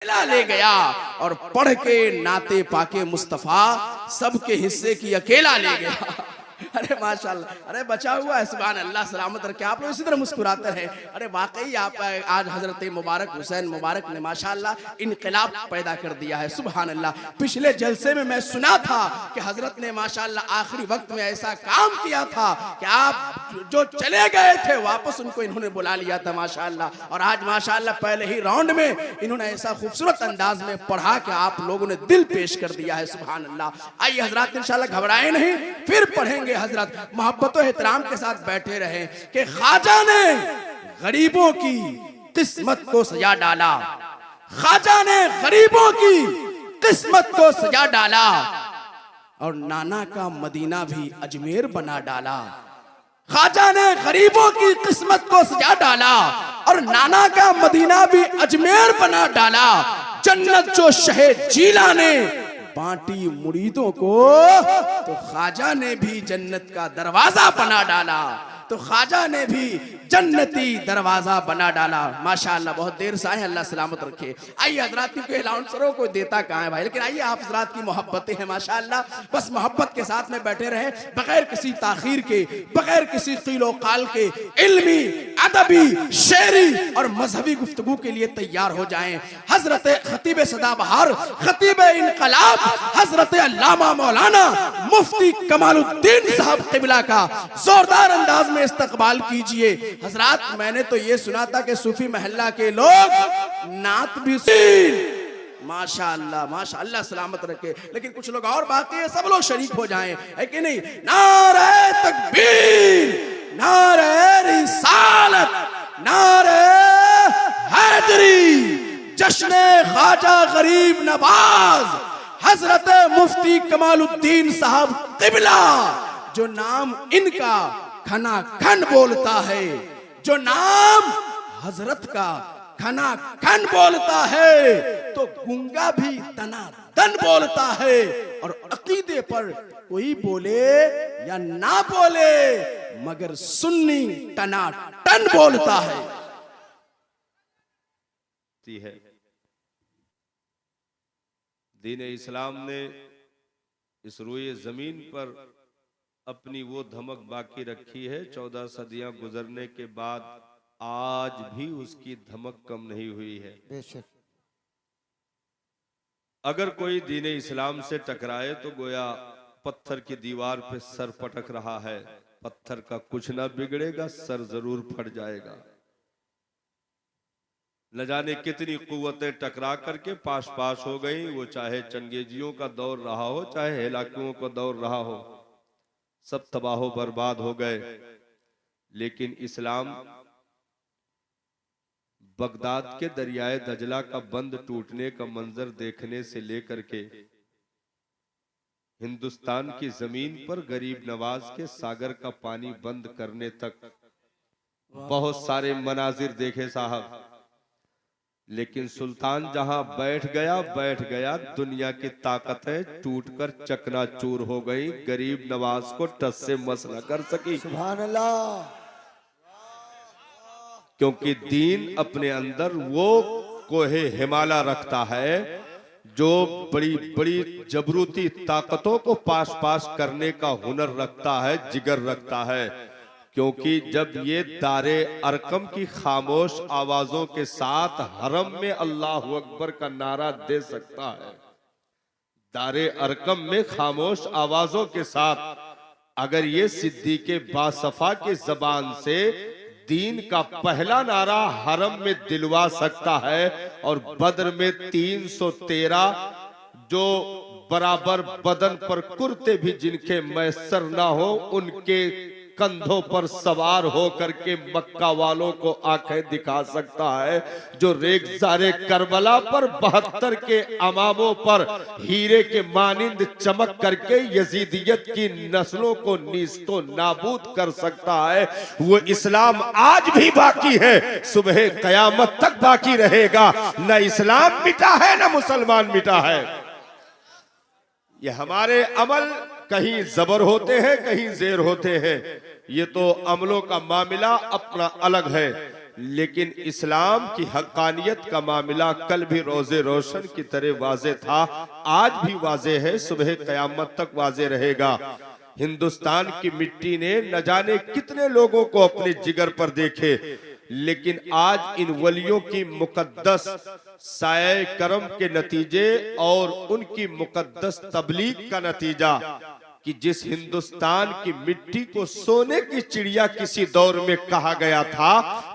अकेला ले गया और पढ़ के नाते पाके मुस्तफा सबके हिस्से की अकेला ले गया। अरे माशाल्लाह, अरे बचा हुआ है, सुभान अल्लाह, सलामत रखे। आप लोग इसी तरह मुस्कुराते रहे। अरे वाकई आप आज हजरत मुबारक हुसैन मुबारक ने माशाल्लाह इनकलाब पैदा कर दिया है, सुभान अल्लाह। पिछले जलसे में मैं सुना था कि हजरत ने माशाल्लाह आखिरी वक्त में ऐसा काम किया था कि आप जो चले गए थे वापस उनको इन्होंने बुला लिया था माशाल्लाह। और आज माशाल्लाह पहले ही राउंड में इन्होंने ऐसा खूबसूरत अंदाज में पढ़ा कि आप लोगों ने दिल पेश कर दिया है, सुभान अल्लाह। आइए हजरत इंशाल्लाह घबराए नहीं, फिर पढ़ेंगे हजरत, मोहब्बत और एहतराम के साथ बैठे रहे कि ख्वाजा ने गरीबों की किस्मत को सजा डाला, ख्वाजा ने गरीबों की किस्मत को सजा डाला और नाना का मदीना भी अजमेर बना डाला। ख्वाजा ने गरीबों की किस्मत को सजा डाला और नाना का मदीना भी अजमेर बना डाला। जन्नत जो शहे जीला ने बांटी मुरीदों को, तो ख्वाजा ने भी जन्नत का दरवाजा बना डाला, तो ख्वाजा ने भी जन्नती दरवाजा बना डाला। माशाअल्लाह, बहुत देर से आए, अल्लाह सलामत रखे। आइए हजरात, क्योंकि अलाउंसरों को देता कहाँ है भाई, लेकिन आइए आप हजरात की मोहब्बतें हैं माशाअल्लाह, बस मोहब्बत के साथ में बैठे रहे, बगैर किसी ताखीर के, बगैर किसी कीलो काल के, इल्मी, अदबी, शेरी और मजहबी गुफ्तगू के लिए तैयार हो जाएं। हजरत खतीब सदाबहार, खतीब इनकलाब, हजरत अल्लामा मौलाना मुफ्ती कमालुद्दीन साहब क़िबला का जोरदार अंदाज में इस्तकबाल कीजिए। हजरात, मैंने तो ये सुना था कि सूफी महल्ला के लोग नात भी माशाअल्लाह माशाअल्लाह सलामत रखे, लेकिन कुछ लोग और बाकी है, सब लोग शरीक हो जाएं, है कि नहीं? नारे तकबीर, नारे रिसालत, नारे हैदरी, जश्न ख्वाजा गरीब नवाज हजरत मुफ्ती कमालुद्दीन साहब क़िबला। जो नाम इनका खना खन बोलता है, जो नाम हजरत का खना खन बोलता है, तो गूंगा भी तना तन बोलता है। और अकीदे पर कोई बोले या ना बोले, मगर सुन्नी तना टन बोलता है। दीन इस्लाम ने इस रुए जमीन पर अपनी वो धमक बाकी रखी है। 14 सदियां गुजरने के बाद आज भी उसकी धमक कम नहीं हुई है। बेशक। अगर कोई दीन इस्लाम से टकराए तो गोया पत्थर की दीवार पे सर पटक रहा है। पत्थर का कुछ ना बिगड़ेगा, सर जरूर फट जाएगा। न जाने कितनी कुव्वतें टकरा करके पास पास हो गई, वो चाहे चंगेजियों का दौर रहा हो, चाहे हेलाकियों का दौर रहा हो, सब तबाहो बर्बाद हो गए। लेकिन इस्लाम बगदाद के दरियाए दजला का बंद टूटने का मंजर देखने से लेकर के हिंदुस्तान की जमीन पर गरीब नवाज के सागर का पानी बंद करने तक बहुत सारे मनाजिर देखे साहब। लेकिन सुल्तान जहां बैठ गया, दुनिया की ताकतें टूटकर चकनाचूर हो गई, गरीब नवाज को टस से मस न कर सकी। सुभान अल्लाह। क्योंकि दीन अपने अंदर वो कोहे हिमालय रखता है जो बड़ी बड़ी जबरूती ताकतों को पास पास करने का हुनर रखता है, जिगर रखता है। क्योंकि जब ये दारे अरकम की खामोश आवाजों के साथ हरम में अल्लाह अकबर का नारा दे सकता है, दारे अरकम में खामोश आवाजों के साथ अगर ये सिद्दीक़े बासफा की जबान से दीन का पहला नारा हरम में दिलवा सकता है, और बद्र में 313 जो बराबर बदन पर कुर्ते भी जिनके मैसर ना हो, उनके कंधों पर सवार हो करके मक्का वालों को आंखें दिखा सकता है, जो रेगजारे करबला पर 72 के अमामों पर हीरे के मानिंद चमक करके यजीदियत की नस्लों को नीस्तो नाबूद कर सकता है। वो इस्लाम आज भी बाकी है, सुबह कयामत तक बाकी रहेगा। न इस्लाम मिटा है, न मुसलमान मिटा है। ये हमारे अमल कहीं जबर होते हैं, कहीं जेर होते हैं, ये तो अमलों का मामला अपना अलग है। लेकिन इस्लाम की हक्कानियत का मामला कल भी रोजे रोशन की तरह वाजे था, आज भी वाजे है, सुबह क़यामत तक वाजे रहेगा। हिंदुस्तान की मिट्टी ने न जाने कितने लोगों को अपने जिगर पर देखे, लेकिन आज इन वलियों की मुकद्दस साये करम के नतीजे और उनकी मुकद्दस तबलीग का नतीजा कि जिस हिंदुस्तान की मिट्टी को सोने की चिड़िया किसी दौर में कहा गया था,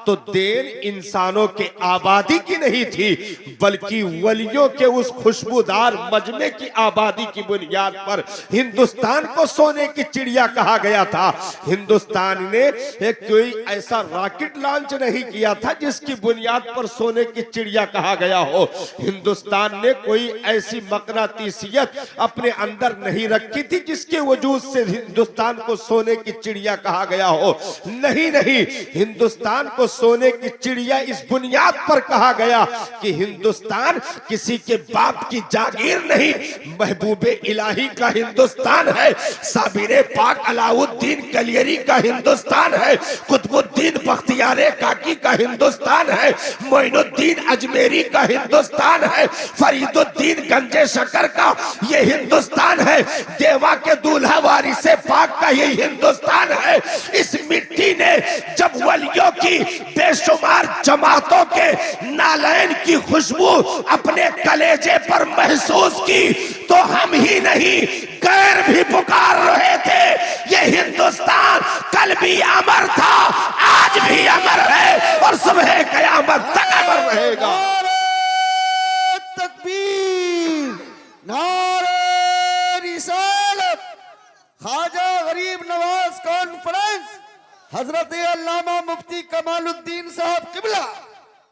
तो देन इंसानों के आबादी की नहीं थी, बल्कि वलियों के उस खुशबूदार मजमे की आबादी की बुनियाद पर हिंदुस्तान को सोने की चिड़िया कहा गया था। हिंदुस्तान ने एक कोई ऐसा रॉकेट लॉन्च नहीं किया था जिसकी बुनियाद पर सोने की चिड़िया कहा गया हो। हिंदुस्तान ने कोई ऐसी मकनातीसियत अपने अंदर नहीं रखी थी जिसके वजूद से हिंदुस्तान को सोने की चिड़िया कहा गया हो। नहीं नहीं, हिंदुस्तान को सोने की चिड़िया इस बुनियाद पर कहा गया कि हिंदुस्तान किसी के बाप की जागीर नहीं, महबूबे इलाही का हिंदुस्तान है, साबिरे पाक अलाउद्दीन कलियरी का हिंदुस्तान है, कुतुबुद्दीन बख्तियारे काकी का हिंदुस्तान है, मोइनुद्दीन अजमेरी का हिंदुस्तान है, फरीदुद्दीन गंजे शकर का ये हिंदुस्तान है, देवा के दूल्हा वारिसे पाक का ये हिंदुस्तान है। इस मिट्टी ने जब वलियों की बेशुमार जमातों के नालैन की खुशबू अपने कलेजे पर महसूस की, तो हम ही नहीं गैर भी पुकार रहे थे, ये हिंदुस्तान कल भी अमर था, आज भी अमर है और सुबह क़यामत तक अमर रहेगा। तकबीर, नारे रिसालत, ख्वाजा गरीब नवाज कॉन्फ्रेंस, हजरत अल्लामा मुफ्ती कमालुद्दीन साहब किबला,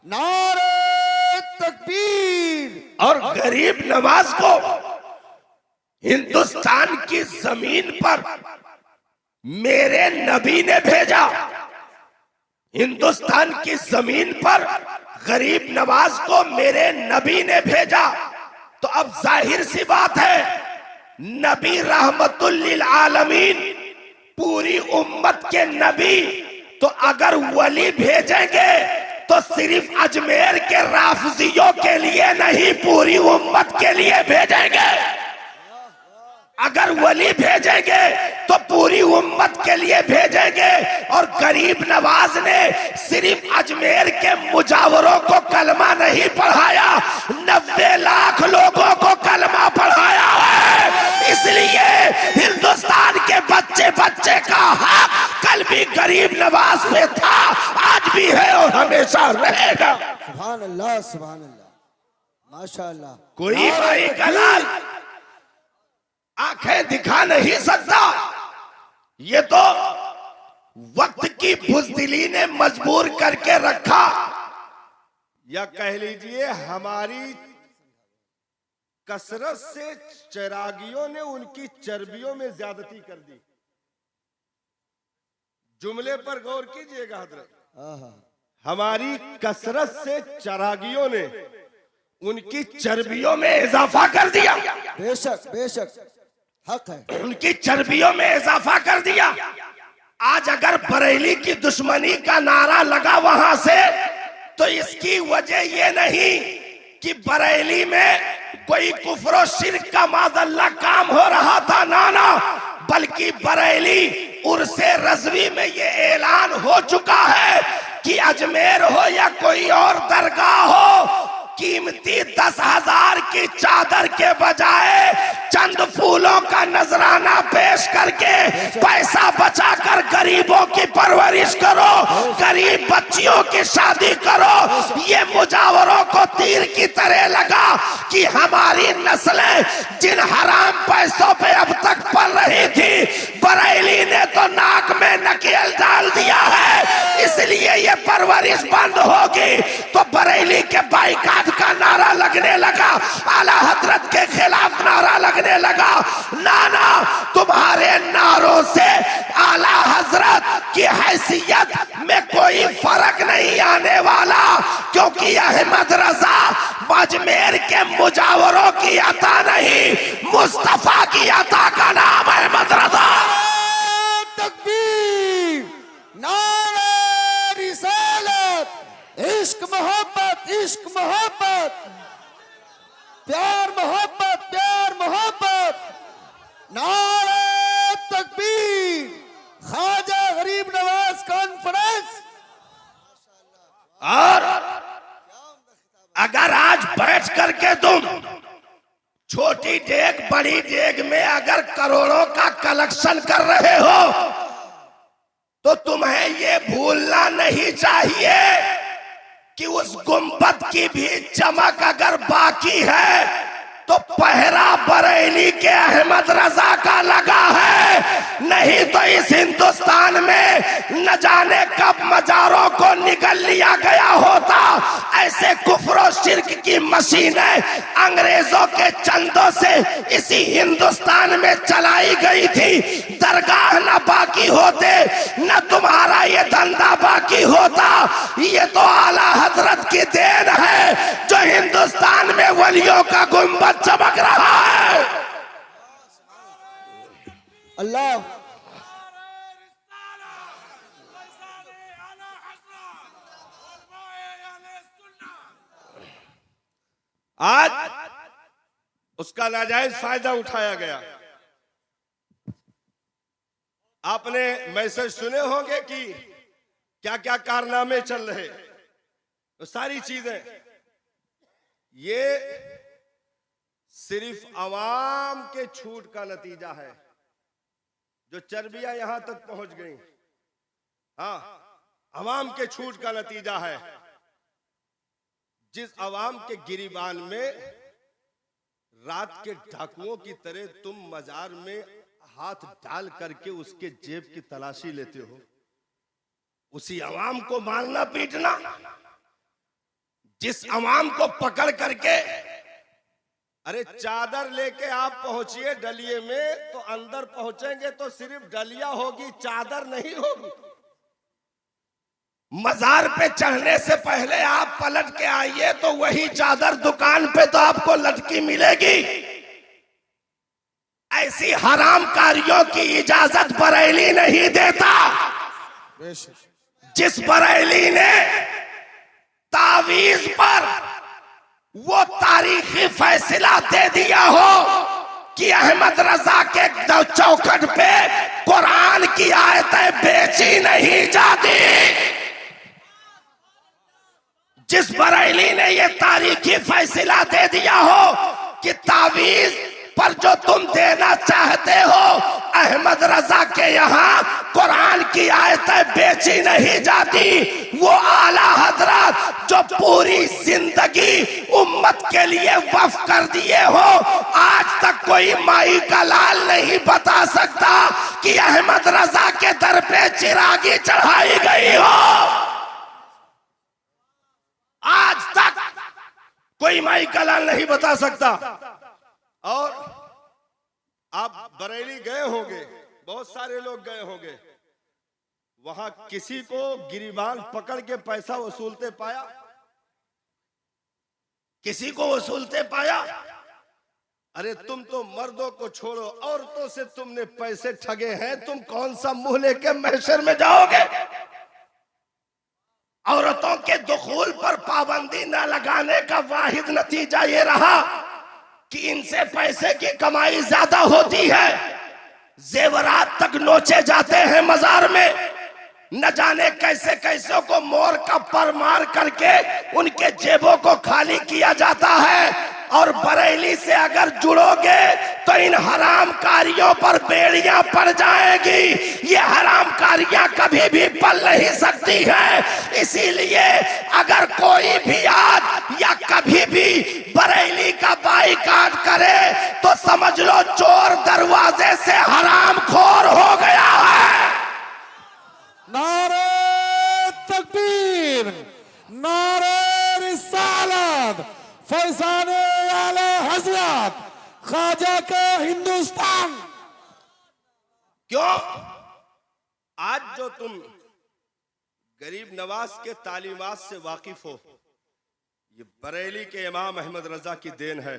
नारे तकबीर। और गरीब नवाज को हिंदुस्तान की जमीन पर मेरे नबी ने भेजा, हिंदुस्तान की जमीन पर गरीब नवाज को मेरे नबी ने भेजा। तो अब जाहिर सी बात है, नबी रहमतुल लिल आलमीन, पूरी उम्मत के नबी, तो अगर वली भेजेंगे तो सिर्फ अजमेर के राफजियों के लिए नहीं, पूरी उम्मत के लिए भेजेंगे। अगर वली भेजेंगे तो पूरी उम्मत के लिए भेजेंगे। और गरीब नवाज ने सिर्फ अजमेर के मुजावरों को कलमा नहीं पढ़ाया, 90 लाख लोगों को कलमा पढ़ाया है। इसलिए हिंदुस्तान के बच्चे बच्चे का हक कल भी गरीब नवाज पे था, आज भी है और हमेशा रहेगा। सुभान अल्लाह, सुभान अल्लाह, माशाअल्लाह। कोई भाई का लाल आंखें दिखा नहीं सकता, ये तो वक्त की बुज़दिली ने मजबूर करके रखा, या कह लीजिए हमारी कसरत से चिरागियों ने उनकी चर्बियों में ज्यादती कर दी। जुमले पर गौर कीजिएगा हजरत, हमारी कसरत से चिरागियों ने उनकी चर्बियों में इजाफा कर दिया। बेशक बेशक हक है, उनकी चर्बियों में इजाफा कर दिया। आज अगर बरेली की दुश्मनी का नारा लगा वहां से, तो इसकी वजह ये नहीं कि बरेली में कोई कुफ्र और शिर्क का माज़अल्लाह काम हो रहा था, ना, बल्कि बरेली उर्से रज़वी में ये ऐलान हो चुका है कि अजमेर हो या कोई और दरगाह हो, कीमती 10,000 की चादर के बजाय चंद फूलों का नजराना पेश करके पैसा बचाकर गरीबों की परवरिश करो, गरीब बच्चियों की शादी करो। ये मुजावरों को तीर की तरह लगा कि हमारी नस्लें जिन हराम पैसों पे अब तक पल रही थी, बरेली ने तो नाक में नकेल डाल दिया है, इसलिए ये परवरिश बंद होगी। तो बरेली के बाइकाट का नारा लगने लगा, आला हजरत के खिलाफ नारा लगने लगा। नाना, तुम्हारे नारों से आला हजरत की हैसियत में कोई फर्क नहीं आने वाला, क्योंकि अहमद रजा अजमेर के मुजावरों की अता नहीं, मुस्तफा की अता का नाम अहमद रजा। तकबीर, नारे रिसालत, इश्क मोहब्बत, इश्क मोहब्बत, प्यार मोहब्बत, प्यार मोहब्बत। नारे तकबीर। ख्वाजा गरीब नवाज कॉन्फ्रेंस। और अगर आज बैठ करके तुम छोटी डेग बड़ी डेग में अगर करोड़ों का कलेक्शन कर रहे हो तो तुम्हें ये भूलना नहीं चाहिए कि उस गुंबद की भी चमक अगर बाकी है तो पहरा बरेली के अहमद रजा का लगा है। नहीं तो इस हिंदुस्तान में न जाने कब मजारों को निगल लिया गया होता। ऐसे कुफ्र और शिर्क की मशीनें अंग्रेजों के चंदों से इसी हिंदुस्तान में चलाई गई थी। दरगाह न बाकी होते, न तुम्हारा ये धंधा बाकी होता। ये तो आला हजरत की देन है जो हिंदुस्तान में वलियों का गुंबद चमक रहा है। अल्लाह। आज उसका नाजायज फायदा उठाया गया। आपने मैसेज सुने होंगे कि क्या क्या कारनामे चल रहे, तो सारी चीजें ये सिर्फ अवाम के छूट का नतीजा है। जो चर्बियां यहां तक पहुंच गई, हाँ, अवाम के छूट का नतीजा है। जिस अवाम के गिरीबान में रात के डाकुओं की तरह तुम मजार में हाथ डाल करके उसके जेब की तलाशी लेते हो, उसी अवाम को मारना पीटना, जिस अवाम को पकड़ करके, अरे चादर लेके आप पहुंचिए डलिए में, तो अंदर पहुंचेंगे तो सिर्फ डलिया होगी, चादर नहीं होगी। मजार पे चढ़ने से पहले आप पलट के आइए तो वही चादर दुकान पे तो आपको लटकी मिलेगी। ऐसी हरामकारियों की इजाजत बरेली नहीं देता। जिस बरेली ने तावीज पर वो तारीखी फैसला दे दिया हो कि अहमद रजा के चौखट पे कुरान की आयतें बेची नहीं जाती, जिस बरेली ने ये तारीखी फैसला दे दिया हो कि तावीज पर जो तुम देना चाहते हो अहमद रजा के यहाँ कुरान की आयतें बेची नहीं जाती, वो आला हजरत जो पूरी जिंदगी उम्मत के लिए वक्फ कर दिए हो, आज तक कोई माई का लाल नहीं बता सकता कि अहमद रजा के दर पे चिरागी चढ़ाई गई हो। आज तक कोई माई का लाल नहीं बता सकता। और आप बरेली गए होंगे, बहुत सारे लोग गए होंगे, वहां किसी को गिरीबान पकड़ के पैसा वसूलते पाया? किसी को वसूलते पाया? अरे तुम तो मर्दों को छोड़ो, औरतों से तुमने पैसे ठगे हैं, तुम कौन सा मुंह लेके महशर में जाओगे? औरतों के दुखूल पर पाबंदी न लगाने का वाहिद नतीजा ये रहा कि इनसे पैसे की कमाई ज्यादा होती है। जेवरात तक नोचे जाते हैं मजार में, न जाने कैसे कैसे को मोर का पर मार करके उनके जेबों को खाली किया जाता है। और बरेली से अगर जुड़ोगे तो इन हरामकारियों पर बेड़ियां पड़ जाएगी। ये हरामकारियां कभी भी पल नहीं सकती हैं। इसीलिए अगर कोई भी आज या कभी भी बरेली का बाइकाट करे तो समझ लो चोर दरवाजे से हरामखोर हो गया है। नारे तकबीर, नारे रिसालत, फैज़ाने आला हज़रत, ख्वाजा के हिंदुस्तान। क्यों? आज जो तुम गरीब नवाज के तालीमात से वाकिफ हो, ये बरेली के इमाम अहमद रजा की देन है।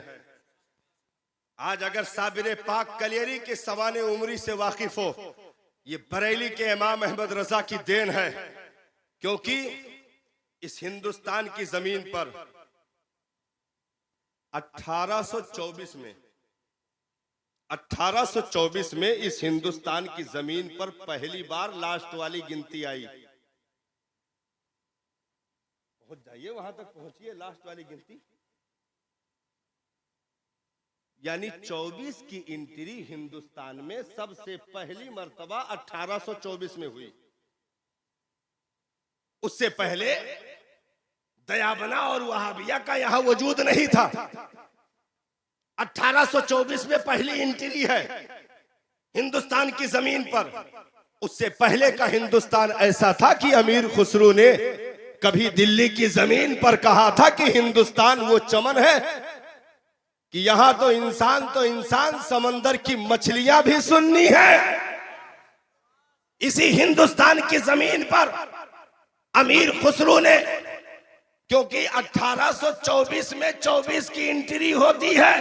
आज अगर साबिर पाक कलियरी के सवाने उमरी से वाकिफ हो, ये बरेली के इमाम अहमद रजा की देन है। क्योंकि इस हिंदुस्तान की जमीन पर 1824 में इस हिंदुस्तान की जमीन पर पहली बार लास्ट वाली गिनती आई। पहुंच जाइए, वहां तक पहुंचिए, लास्ट वाली गिनती। यानी 24 की एंट्री हिंदुस्तान में सबसे पहली मर्तबा 1824 में हुई। उससे पहले दयाबना और वहाबिया का यहां वजूद नहीं था। 1824 में पहली एंट्री है हिंदुस्तान की जमीन पर। उससे पहले का हिंदुस्तान ऐसा था कि अमीर खुसरो ने कभी दिल्ली की जमीन पर कहा था कि हिंदुस्तान वो चमन है कि यहां तो इंसान समंदर की मछलियां भी सुन्नी है। इसी हिंदुस्तान की जमीन पर अमीर खुसरो ने, क्योंकि 1824 में 24 की एंट्री होती है,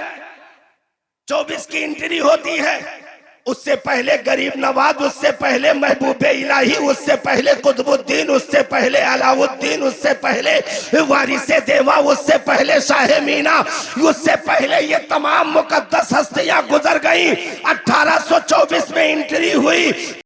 24 की एंट्री होती है। उससे पहले गरीब नवाज, उससे पहले महबूबे इलाही, उससे पहले कुतुबुद्दीन, उससे पहले अलाउद्दीन, उससे पहले वारिसे देवा, उससे पहले शाह मीना, उससे पहले ये तमाम मुकद्दस हस्तियां गुजर गई। 1824 में एंट्री हुई।